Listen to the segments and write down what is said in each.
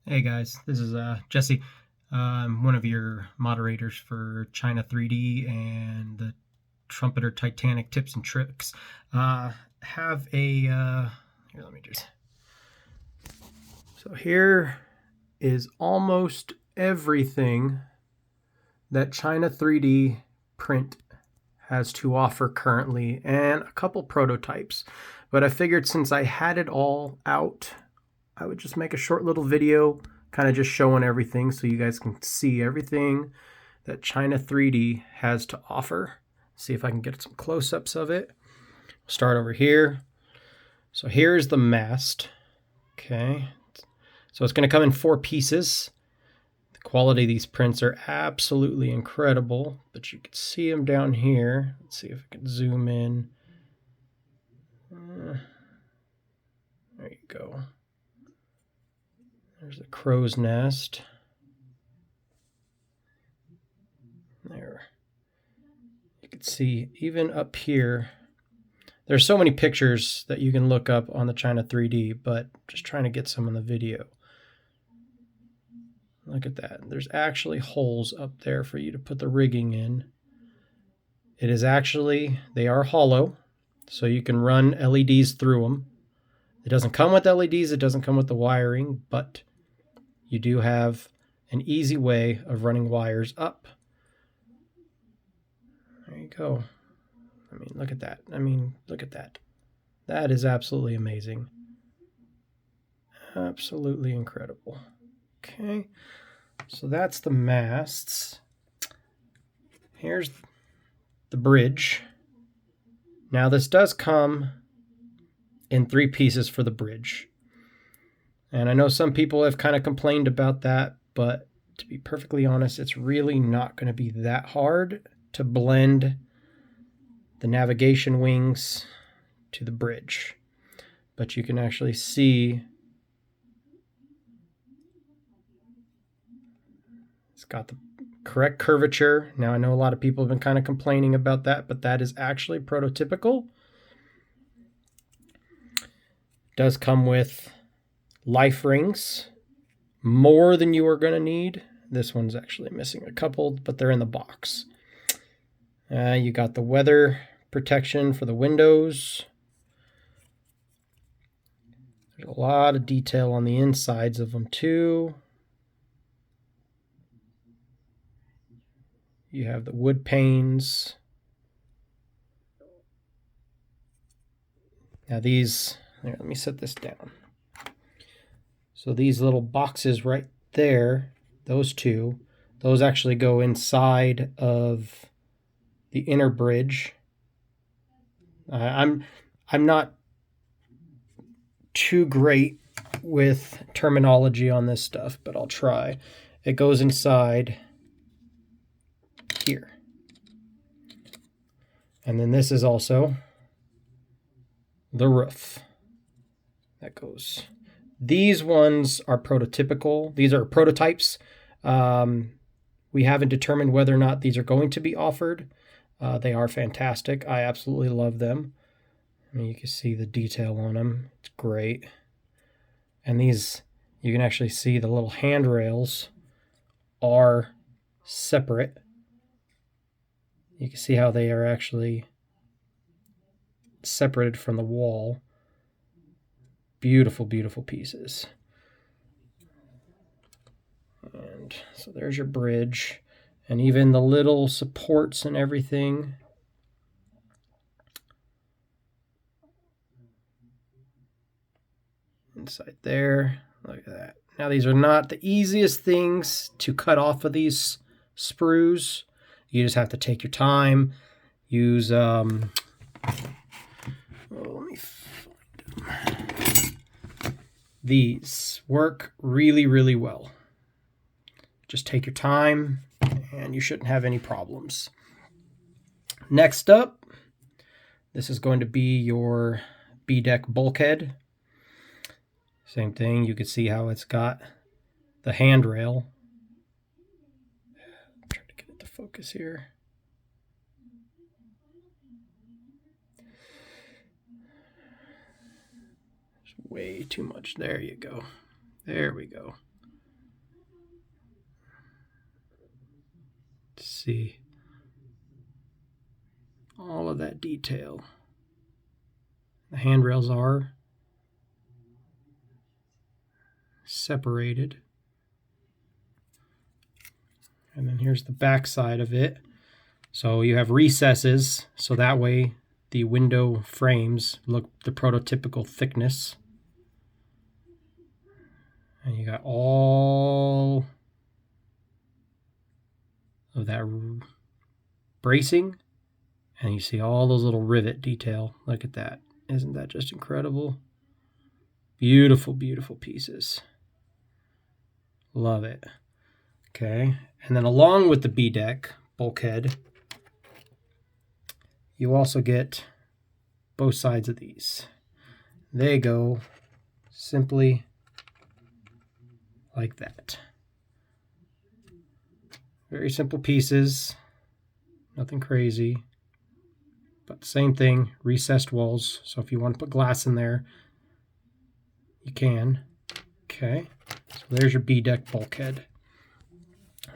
Hey guys, this is Jesse. I'm one of your moderators for China 3D and the Trumpeter Titanic tips and tricks. Have a here. Let me just. So here is almost everything that China 3D print has to offer currently, and a couple prototypes. But I figured since I had it all out, I would just make a short little video kind of just showing everything so you guys can see everything that China 3D has to offer. See if I can get some close-ups of it. Start over here. So here's the mast. Okay. So it's going to come in 4 pieces. The quality of these prints are absolutely incredible, but you can see them down here. Let's see if I can zoom in. There you go. There's the crow's nest. There. You can see even up here, there's so many pictures that you can look up on the China 3D, but just trying to get some in the video. Look at that. There's actually holes up there for you to put the rigging in. It is actually, they are hollow, so you can run LEDs through them. It doesn't come with LEDs, it doesn't come with the wiring, but you do have an easy way of running wires up. There you go. I mean, look at that. Look at that. That is absolutely amazing. Absolutely incredible. Okay, so that's the masts. Here's the bridge. Now this does come in 3 pieces for the bridge. And I know some people have kind of complained about that, but to be perfectly honest, it's really not going to be that hard to blend the navigation wings to the bridge. But you can actually see it's got the correct curvature. Now I know a lot of people have been kind of complaining about that, but that is actually prototypical. It does come with life rings, more than you are going to need. This one's actually missing a couple, but they're in the box. You got the weather protection for the windows. There's a lot of detail on the insides of them too. You have the wood panes. Now these, here, let me set this down. So these little boxes right there, those two, those actually go inside of the inner bridge. I'm not too great with terminology on this stuff, but I'll try. It goes inside here. And then this is also the roof that goes. These ones are prototypical. These are prototypes. We haven't determined whether or not these are going to be offered. They are fantastic. I absolutely love them. I mean, you can see the detail on them. It's great. And these, you can actually see the little handrails are separate. You can see how they are actually separated from the wall. Beautiful, beautiful pieces. And so there's your bridge. And even the little supports and everything. Inside there. Look at that. Now these are not the easiest things to cut off of these sprues. You just have to take your time. Use, let me find them. These work really, really well. Just take your time and you shouldn't have any problems. Next up, this is going to be your B-deck bulkhead. Same thing, you can see how it's got the handrail. Try to get it to focus here. There's way too much. There you go. There we go. See all of that detail. The handrails are separated. And then here's the back side of it. So you have recesses, so that way the window frames look the prototypical thickness. And you got all of that bracing, and you see all those little rivet detail. Look at that. Isn't that just incredible? Beautiful, beautiful pieces. Love it. Okay, and then along with the B-deck bulkhead, you also get both sides of these. They go simply like that. Very simple pieces, nothing crazy, but same thing, recessed walls. So if you want to put glass in there, you can. Okay, so there's your B-deck bulkhead.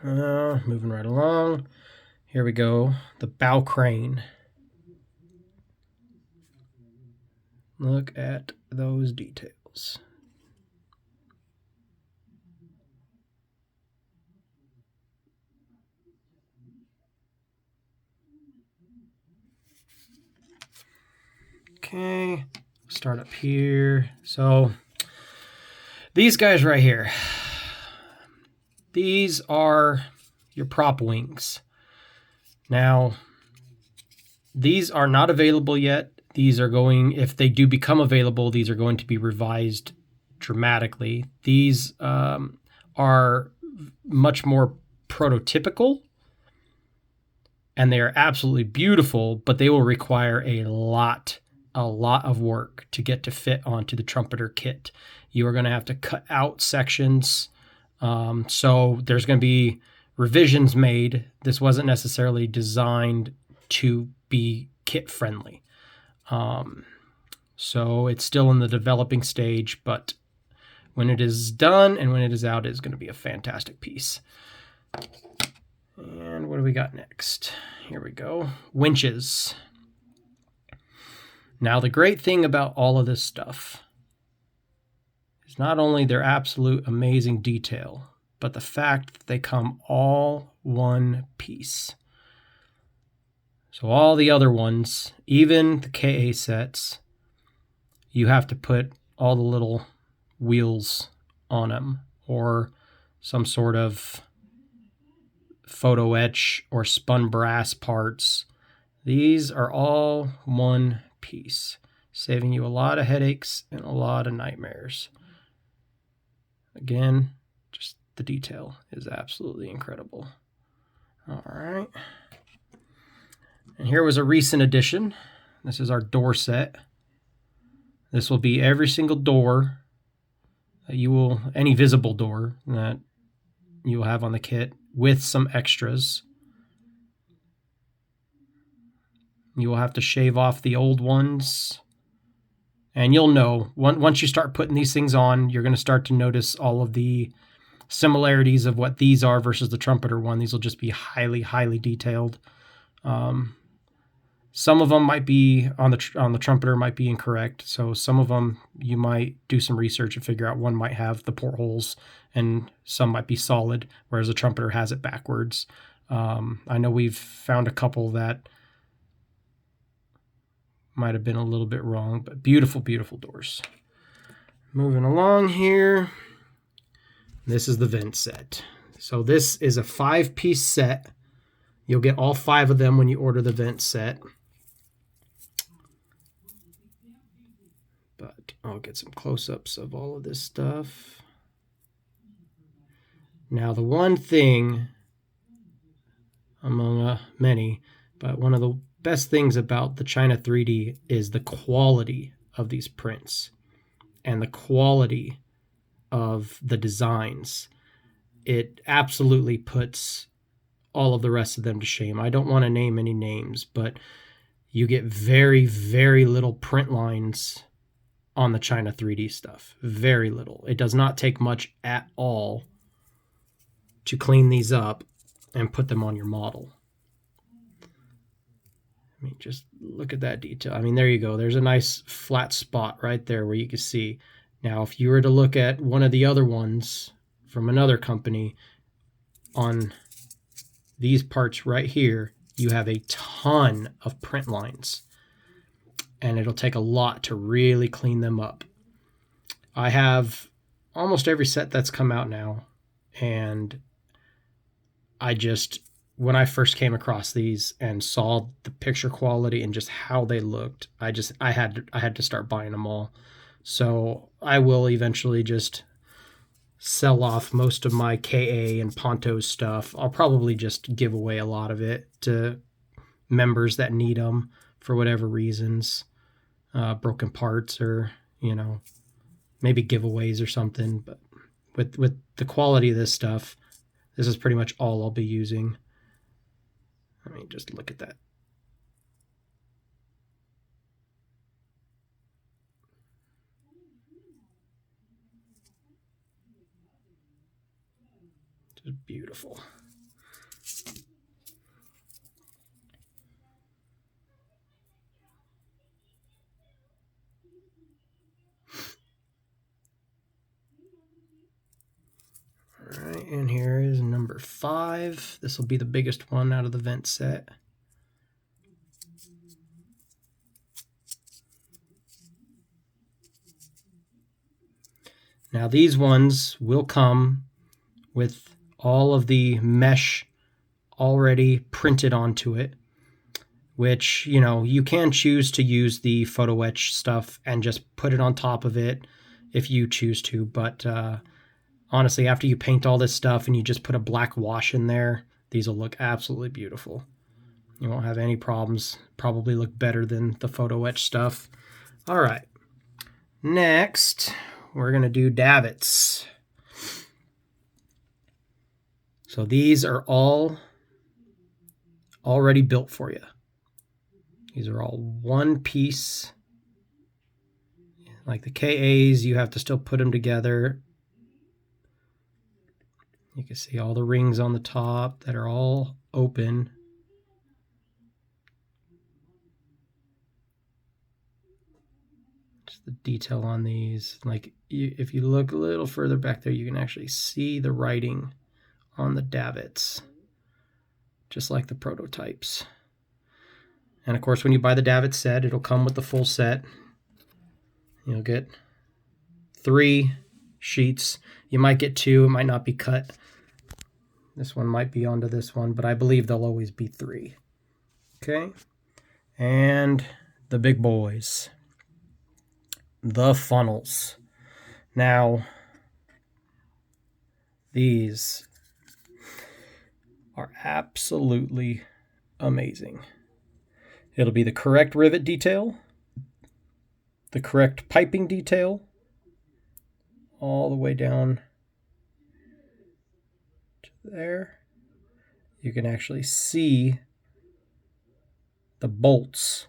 Moving right along. Here we go, the bow crane. Look at those details. Okay, start up here. So these guys right here, these are your prop wings. Now, these are not available yet. These are going, if they do become available, these are going to be revised dramatically. These are much more prototypical, and they are absolutely beautiful, but they will require a lot of work to get to fit onto the Trumpeter kit. You are going to have to cut out sections. So there's going to be revisions made. This wasn't necessarily designed to be kit friendly. So it's still in the developing stage, but when it is done and when it is out, it's going to be a fantastic piece. And what do we got next? Here we go. Winches. Now, the great thing about all of this stuff is not only their absolute amazing detail, but the fact that they come all one piece. So all the other ones, even the KA sets, you have to put all the little wheels on them or some sort of photo etch or spun brass parts. These are all one piece, saving you a lot of headaches and a lot of nightmares. Again, just the detail is absolutely incredible. All right. And here was a recent addition. This is our door set. This will be every single door that you will, any visible door that you will have on the kit with some extras. You will have to shave off the old ones. And you'll know, once you start putting these things on, you're going to start to notice all of the similarities of what these are versus the Trumpeter one. These will just be highly, highly detailed. Some of them might be on the Trumpeter might be incorrect. So some of them you might do some research and figure out one might have the portholes and some might be solid, whereas the Trumpeter has it backwards. I know we've found a couple that might have been a little bit wrong, but beautiful, beautiful doors. Moving along here. This is the vent set. So this is a 5-piece set. You'll get all 5 of them when you order the vent set. But I'll get some close-ups of all of this stuff. Now, the one thing, among many, but one of the best things about the China 3D is the quality of these prints and the quality of the designs. It absolutely puts all of the rest of them to shame. I don't want to name any names, but you get very, very little print lines on the China 3D stuff. Very little. It does not take much at all to clean these up. and put them on your model. I mean, just look at that detail. I mean, there you go. There's a nice flat spot right there where you can see. Now, if you were to look at one of the other ones from another company, on these parts right here, you have a ton of print lines, and it'll take a lot to really clean them up. I have almost every set that's come out now, and when I first came across these and saw the picture quality and just how they looked, I had to start buying them all. So I will eventually just sell off most of my KA and Ponto stuff. I'll probably just give away a lot of it to members that need them for whatever reasons, broken parts, or maybe giveaways or something. But with the quality of this stuff, this is pretty much all I'll be using. I mean, just look at that. Just beautiful. All right, and here is number 5. This will be the biggest one out of the vent set. Now these ones will come with all of the mesh already printed onto it, which, you can choose to use the photo etch stuff and just put it on top of it if you choose to. But honestly, after you paint all this stuff and you just put a black wash in there, these will look absolutely beautiful. You won't have any problems. Probably look better than the photo etch stuff. All right. Next, we're going to do davits. So these are all already built for you. These are all one piece. Like the KAs, you have to still put them together. You can see all the rings on the top that are all open. Just the detail on these. Like if you look a little further back there, you can actually see the writing on the davits, just like the prototypes. And of course, when you buy the davit set, it'll come with the full set. You'll get 3 sheets. You might get 2. It might not be cut. This one might be onto this one, but I believe there'll always be 3. Okay. And the big boys, the funnels. Now, these are absolutely amazing. It'll be the correct rivet detail, the correct piping detail, all the way down to there. You can actually see the bolts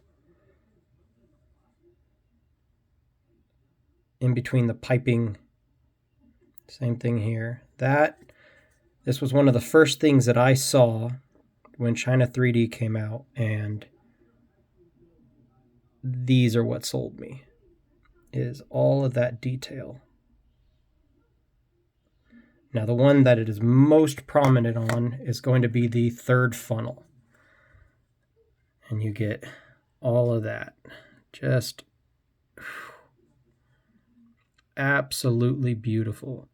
in between the piping. Same thing here. This was one of the first things that I saw when China 3D came out, and these are what sold me, is all of that detail. Now the one that it is most prominent on is going to be the 3rd funnel. And you get all of that. Just absolutely beautiful.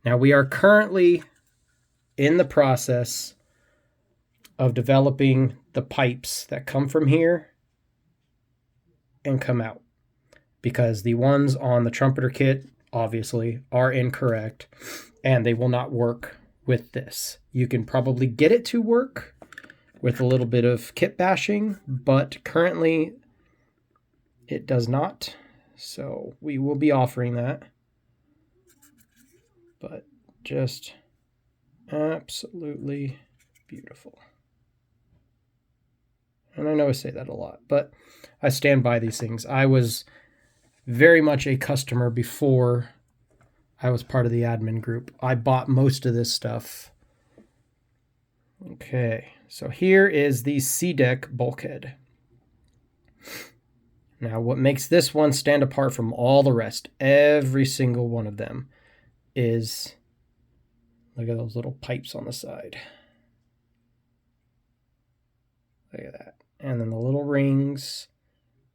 Now we are currently in the process of developing the pipes that come from here and come out, because the ones on the Trumpeter kit obviously are incorrect and they will not work with this. You can probably get it to work with a little bit of kit bashing, but currently it does not. So we will be offering that. But just absolutely beautiful. And I know I say that a lot, but I stand by these things. I was very much a customer before I was part of the admin group. I bought most of this stuff Okay, so here is the C-deck bulkhead. Now, what makes this one stand apart from all the rest, every single one of them, is, look at those little pipes on the side. Look at that. And then the little rings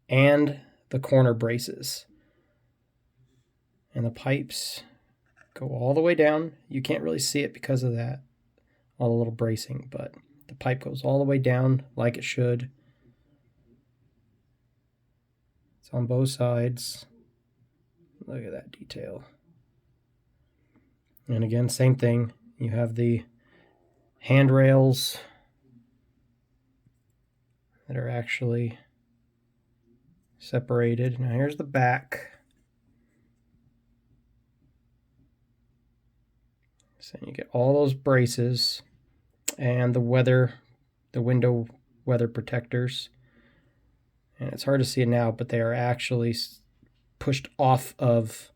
and the corner braces. And the pipes go all the way down. You can't really see it because of that, all the little bracing, but the pipe goes all the way down like it should. It's on both sides. Look at that detail. And again, same thing. You have the handrails that are actually separated. Now here's the back. So you get all those braces and the window weather protectors. And it's hard to see it now, but they are actually pushed off of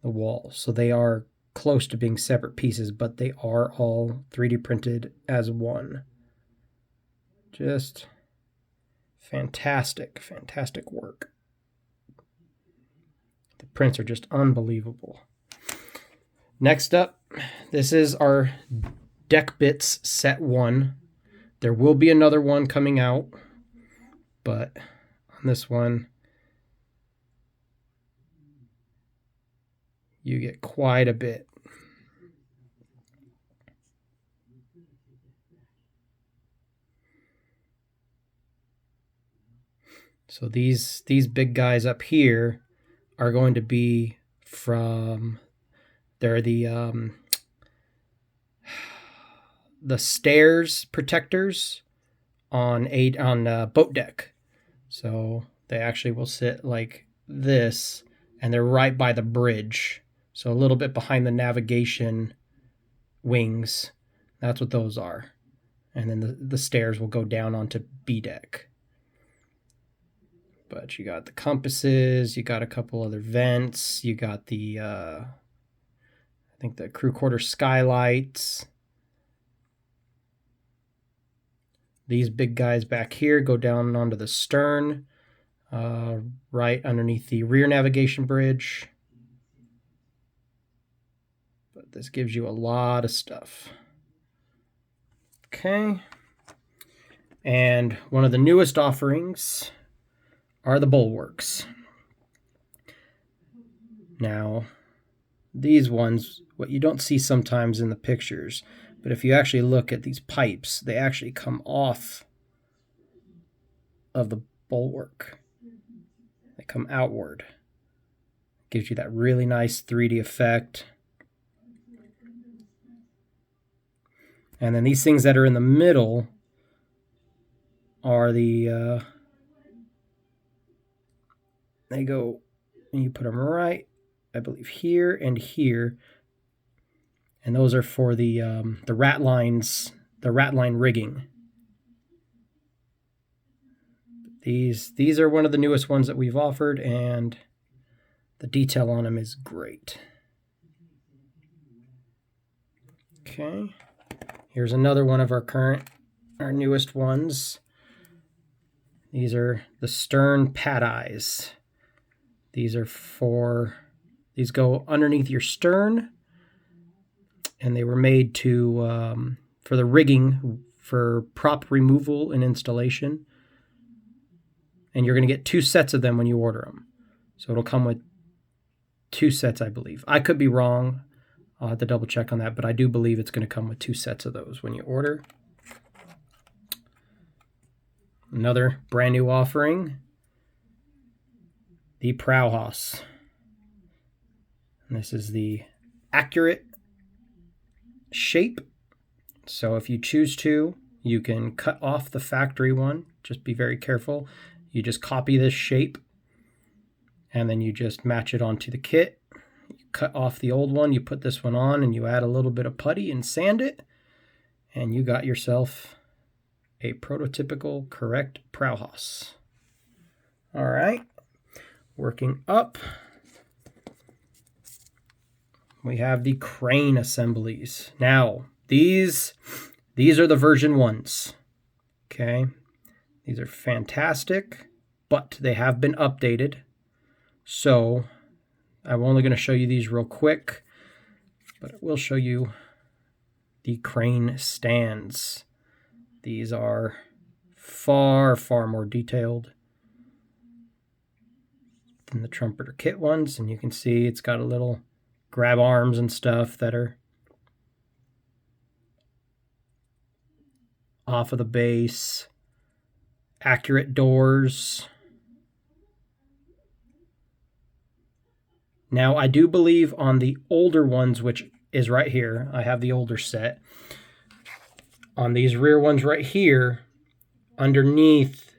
the wall. So they are close to being separate pieces, but they are all 3D printed as one. Just fantastic, fantastic work. The prints are just unbelievable. Next up, this is our Deck Bits Set 1. There will be another one coming out, but on this one, you get quite a bit. So these big guys up here are going to be from, they're the stairs protectors on boat deck. So they actually will sit like this, and they're right by the bridge. So a little bit behind the navigation wings. That's what those are. And then the stairs will go down onto B deck. But you got the compasses, you got a couple other vents, you got the, I think the crew quarter skylights. These big guys back here go down onto the stern, right underneath the rear navigation bridge. But this gives you a lot of stuff. Okay. And one of the newest offerings are the Bulwarks. Now, these ones, what you don't see sometimes in the pictures, but if you actually look at these pipes, they actually come off of the bulwark. They come outward. Gives you that really nice 3D effect. And then these things that are in the middle are the, they go, and you put them right, I believe, here and here. And those are for the rat lines, the rat line rigging. These are one of the newest ones that we've offered, and the detail on them is great. Okay, here's another one of our newest ones. These are the stern pad eyes. These go underneath your stern, and they were made to for the rigging for prop removal and installation. And you're going to get 2 sets of them when you order them. So it'll come with 2 sets, I believe. I could be wrong. I'll have to double check on that, but I do believe it's going to come with 2 sets of those when you order. Another brand new offering, the Prowhouse. And this is the accurate shape. So if you choose to, you can cut off the factory one. Just be very careful. You just copy this shape, and then you just match it onto the kit. You cut off the old one, you put this one on, and you add a little bit of putty and sand it, and you got yourself a prototypical correct Prowhouse. All right, working up, we have the crane assemblies. Now, these These are the version 1s. Okay. These are fantastic, but they have been updated. So I'm only going to show you these real quick, but I will show you the crane stands. These are far, far more detailed than the Trumpeter kit ones. And you can see it's got a little grab arms and stuff that are off of the base. Accurate doors. Now, I do believe on the older ones, which is right here, I have the older set. On these rear ones right here, underneath,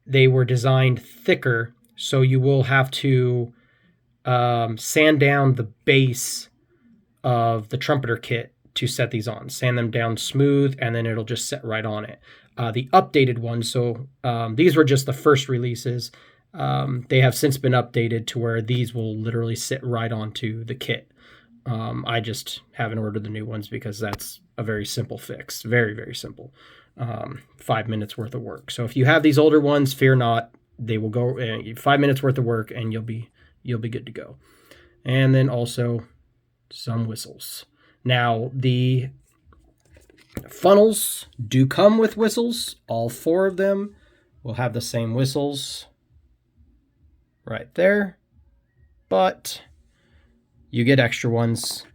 they were designed thicker, so you will have to sand down the base of the Trumpeter kit to set these on. Sand them down smooth, and then it'll just set right on it. The updated ones, so these were just the first releases. They have since been updated to where these will literally sit right onto the kit. I just haven't ordered the new ones because that's a very simple fix. Very, very simple. 5 minutes worth of work. So if you have these older ones, fear not. They will go 5 minutes worth of work and you'll be good to go. And then also some whistles. Now, the funnels do come with whistles. All 4 of them will have the same whistles right there, but you get extra ones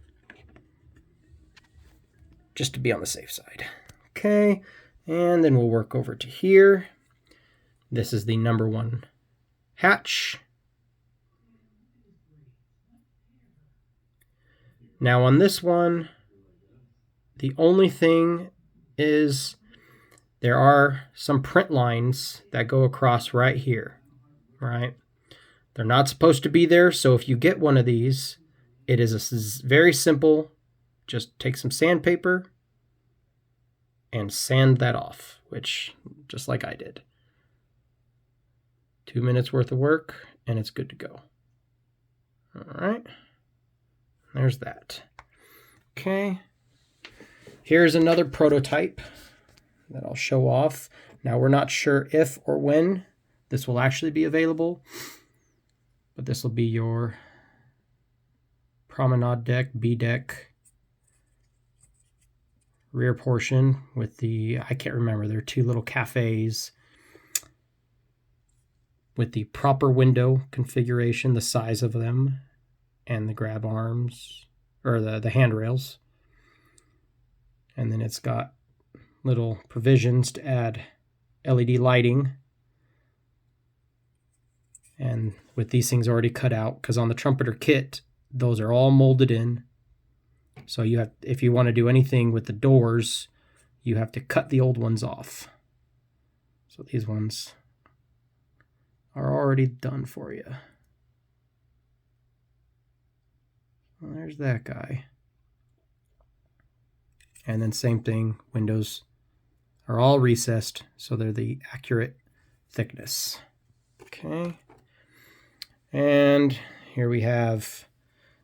just to be on the safe side. Okay, and then we'll work over to here. This is the number 1 hatch. Now on this one, the only thing is there are some print lines that go across right here, right? They're not supposed to be there, so if you get one of these, it is very simple. Just take some sandpaper and sand that off, which, just like I did. 2 minutes worth of work, and it's good to go. All right. There's that. Okay. Here's another prototype that I'll show off. Now, we're not sure if or when this will actually be available, but this will be your promenade deck, B deck, rear portion with the, I can't remember, there are 2 little cafes with the proper window configuration, the size of them, and the grab arms, or the handrails. And then it's got little provisions to add LED lighting. And with these things already cut out, because on the Trumpeter kit, those are all molded in. So you have, if you want to do anything with the doors, you have to cut the old ones off. So these ones are already done for you. Well, there's that guy. And then same thing, windows are all recessed, so they're the accurate thickness. Okay. And here we have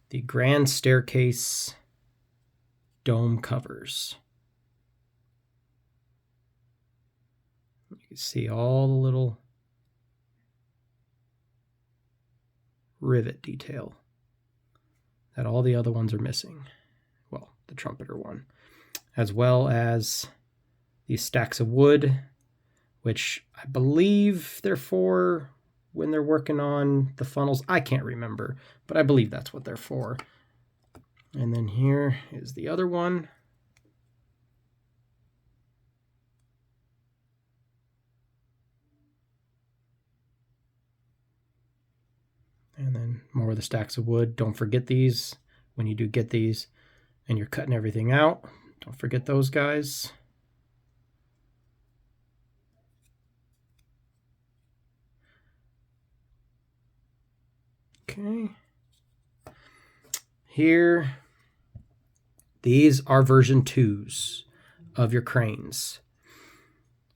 the grand staircase dome covers. You can see all the little rivet detail that all the other ones are missing. Well, the Trumpeter one. As well as these stacks of wood, which I believe they're for when they're working on the funnels. I can't remember, but I believe that's what they're for. And then here is the other one. And then more of the stacks of wood. Don't forget these when you do get these and you're cutting everything out. Don't forget those guys. Okay. Here, these are version 2s of your cranes.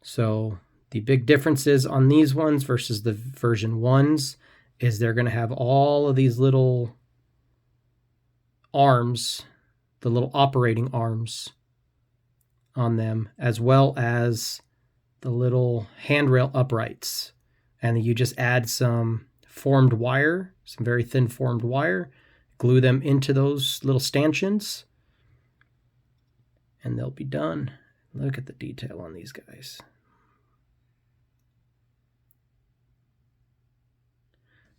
So the big differences on these ones versus the version 1s is they're going to have all of these little arms, the little operating arms on them, as well as the little handrail uprights. And you just add some formed wire, some very thin formed wire, glue them into those little stanchions, and they'll be done. Look at the detail on these guys.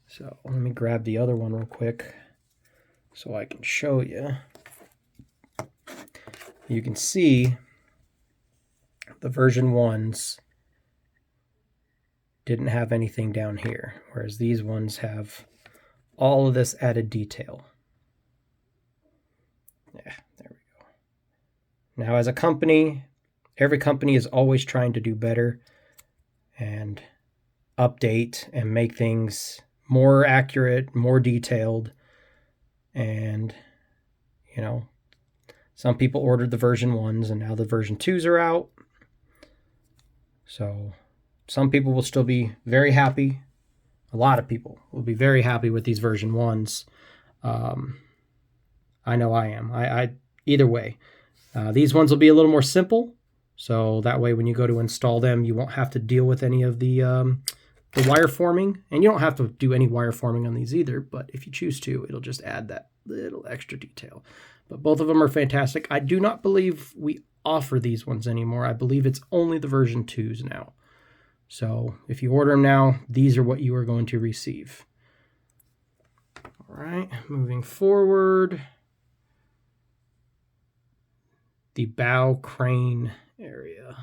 So let me grab the other one real quick so I can show you. You can see the version 1s didn't have anything down here, whereas these ones have all of this added detail. Yeah, there we go. Now, as a company, every company is always trying to do better and update and make things more accurate, more detailed. And, you know, some people ordered the version 1s and now the version 2s are out. So some people will still be very happy. A lot of people will be very happy with these version 1s. I know I am. I either way. These ones will be a little more simple. So that way when you go to install them, you won't have to deal with any of the wire forming. And you don't have to do any wire forming on these either. But if you choose to, it'll just add that little extra detail. But both of them are fantastic. I do not believe we offer these ones anymore. I believe it's only the version 2s now. So if you order them now, these are what you are going to receive. All right, moving forward. The bow crane area.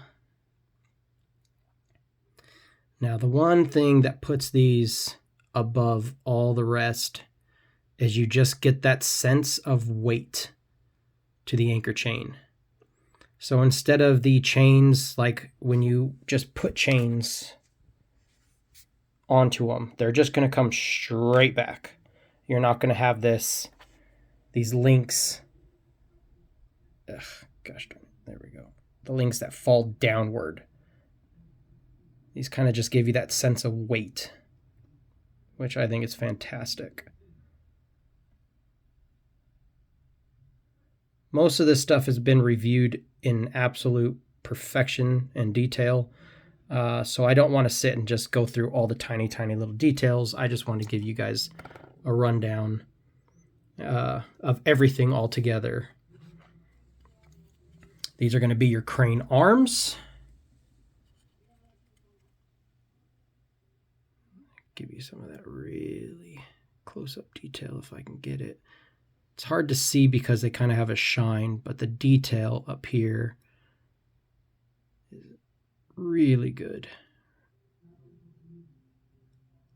Now, the one thing that puts these above all the rest is you just get that sense of weight to the anchor chain. So instead of the chains, like when you just put chains onto them, they're just going to come straight back. You're not going to have these links. Ugh, gosh darn it. There we go. The links that fall downward. These kind of just give you that sense of weight, which I think is fantastic. Most of this stuff has been reviewed in absolute perfection and detail. So I don't want to sit and just go through all the tiny, tiny little details. I just want to give you guys a rundown of everything all together. These are going to be your crane arms. Give you some of that really close-up detail if I can get it. It's hard to see because they kind of have a shine, but the detail up here is really good.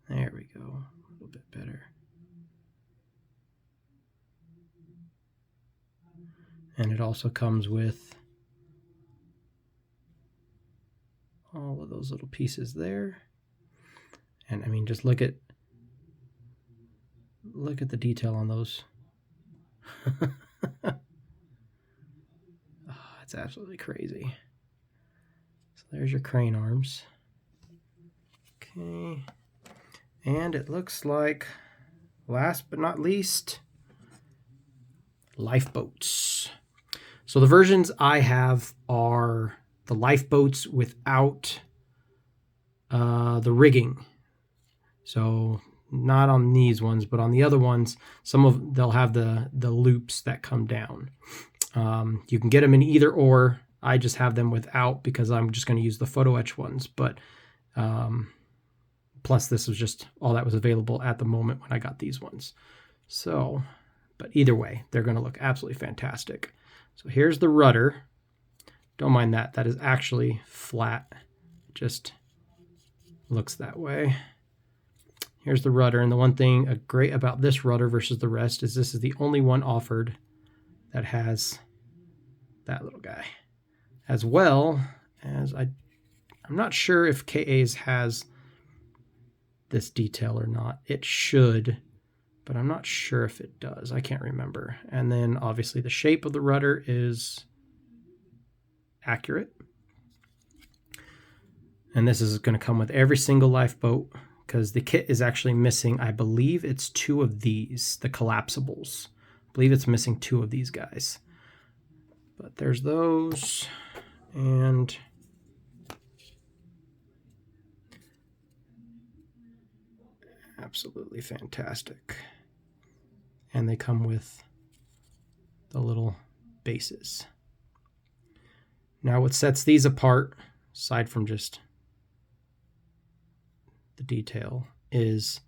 There we go, a little bit better. And it also comes with all of those little pieces there. And I mean, just look at the detail on those. Oh, it's absolutely crazy. So there's your crane arms. Okay. And it looks like, last but not least, lifeboats. So the versions I have are the lifeboats without the rigging. So not on these ones, but on the other ones, they'll have the loops that come down. You can get them in either or. I just have them without because I'm just going to use the photo etch ones. But plus this was just all that was available at the moment when I got these ones. So, but either way, they're going to look absolutely fantastic. So here's the rudder. Don't mind that. That is actually flat. It just looks that way. Here's the rudder, and the one thing great about this rudder versus the rest is this is the only one offered that has that little guy. As well as, I'm not sure if KA's has this detail or not. It should, but I'm not sure if it does. I can't remember. And then obviously the shape of the rudder is accurate. And this is going to come with every single lifeboat, because the kit is actually missing, I believe it's 2 of these, the collapsibles. I believe it's missing 2 of these guys. But there's those. And absolutely fantastic. And they come with the little bases. Now what sets these apart, aside from just the detail, is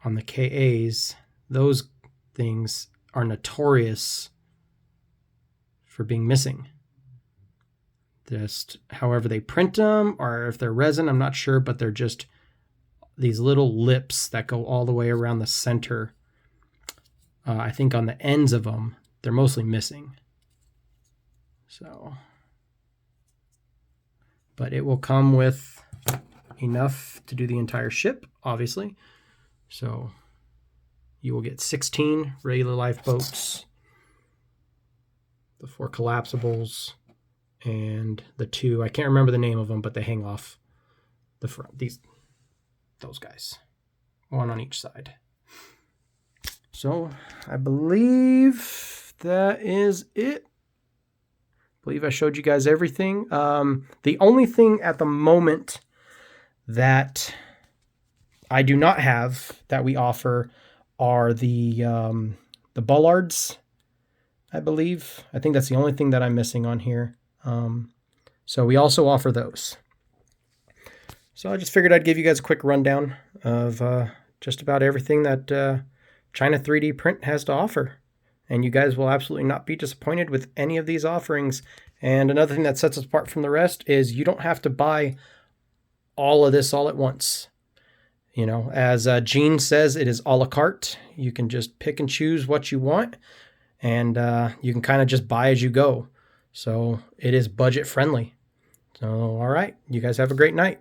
on the KAs, those things are notorious for being missing. Just however they print them, or if they're resin, I'm not sure, but they're just these little lips that go all the way around the center. I think on the ends of them, they're mostly missing. So, but it will come with enough to do the entire ship, obviously. So you will get 16 regular lifeboats, the 4 collapsibles, and the 2, I can't remember the name of them, but they hang off the front. Those guys, 1 on each side. So I believe that is it. I believe I showed you guys everything. The only thing at the moment that I do not have that we offer are the bullards, I believe. I think that's the only thing that I'm missing on here. So we also offer those. So I just figured I'd give you guys a quick rundown of just about everything that China 3D Print has to offer. And you guys will absolutely not be disappointed with any of these offerings. And another thing that sets us apart from the rest is you don't have to buy all of this all at once. You know, as Gene says, it is a la carte. You can just pick and choose what you want, and you can kind of just buy as you go. So it is budget friendly. So, all right, you guys have a great night.